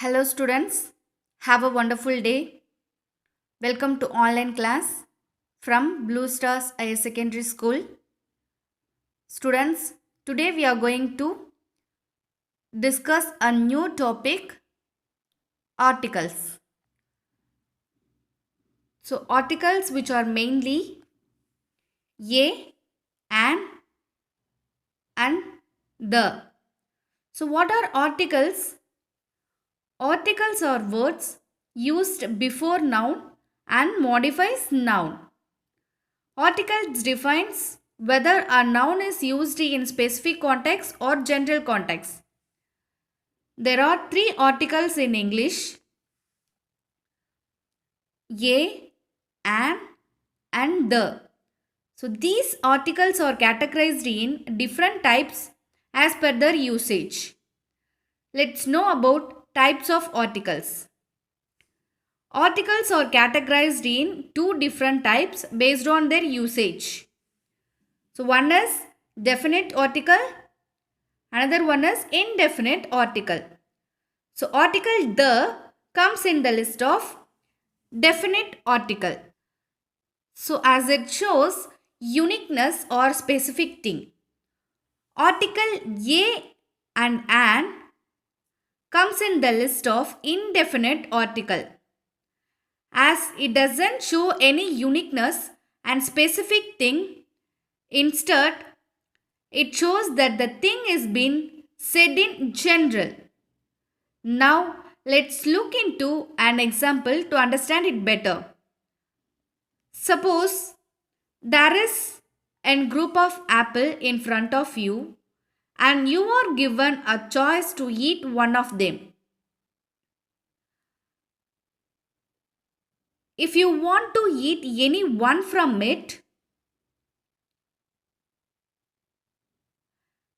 Hello students, have a wonderful day. Welcome to online class from Blue Stars Higher Secondary School. Students, today we are going to discuss a new topic, articles. So articles which are mainly a, an and the. So what are articles? Articles are words used before noun and modifies noun. Articles defines whether a noun is used in specific context or general context. There are three articles in English: a, an, and the. So these articles are categorized in different types as per their usage. Let's know about types of articles. Articles are categorized in two different types based on their usage. So one is definite article, another one is indefinite article. So article the comes in the list of definite article. So as it shows uniqueness or specific thing. Article a and an comes in the list of indefinite article, as it doesn't show any uniqueness and specific thing. Instead, it shows that the thing is being said in general. Now, let's look into an example to understand it better. Suppose there is a group of apple in front of you and you are given a choice to eat one of them. If you want to eat any one from it,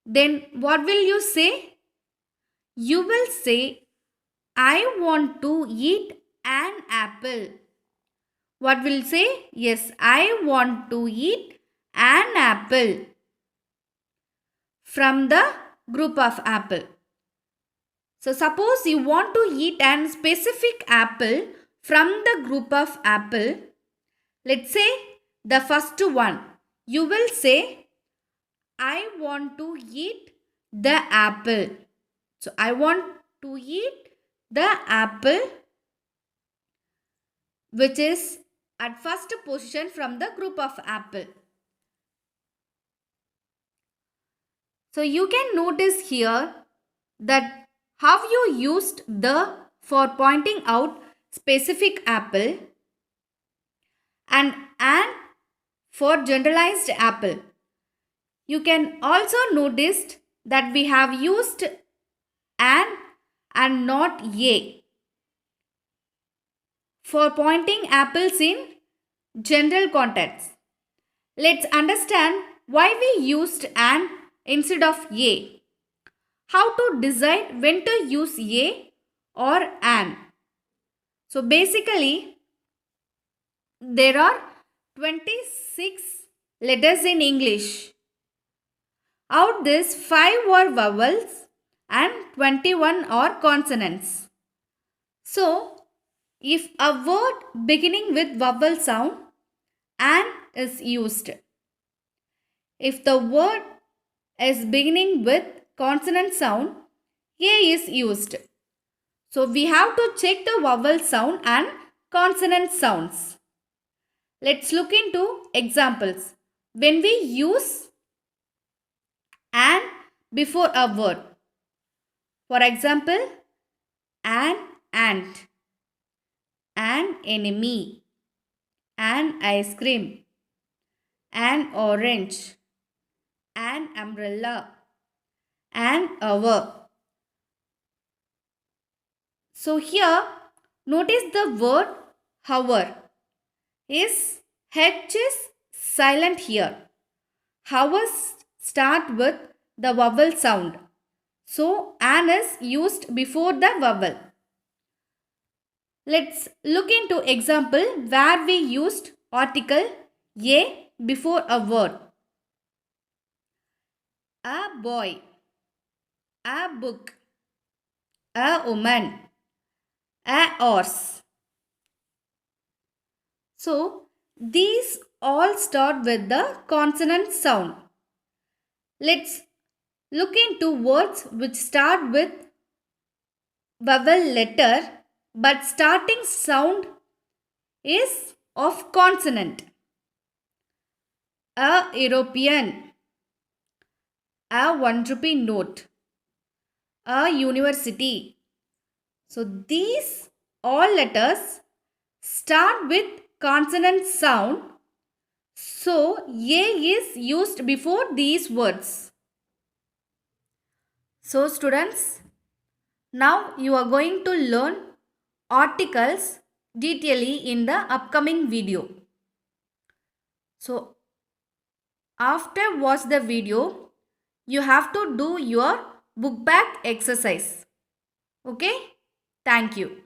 then what will you say? You will say, I want to eat an apple. What will say? Yes, I want to eat an apple from the group of apple. So suppose you want to eat an specific apple from the group of apple. Let's say the first one. You will say, I want to eat the apple. So I want to eat the apple which is at first position from the group of apple. So you can notice here that how you used the for pointing out specific apple and an for generalized apple. You can also notice that we have used an and not a for pointing apples in general context. Let's understand why we used an instead of a. How to decide when to use a or an. So basically, there are 26 letters in English. Out this 5 are vowels and 21 are consonants. So, if a word beginning with vowel sound, an is used. If the word is beginning with consonant sound, a is used. So we have to check the vowel sound and consonant sounds. Let's look into examples. When we use an before a word. For example, an ant, an enemy, an ice cream, an orange, an umbrella, an hour. So here, notice the word hour is H is silent here. Hours start with the vowel sound. So an is used before the vowel. Let's look into example where we used article a before a word. A boy, a book, a woman, a horse. So, these all start with the consonant sound. Let's look into words which start with vowel letter but starting sound is of consonant. A European, a 1 rupee note, a university. So these all letters start with consonant sound. So A is used before these words. So students, now you are going to learn articles detailedly in the upcoming video. So after watch the video, you have to do your book back exercise. Okay? Thank you.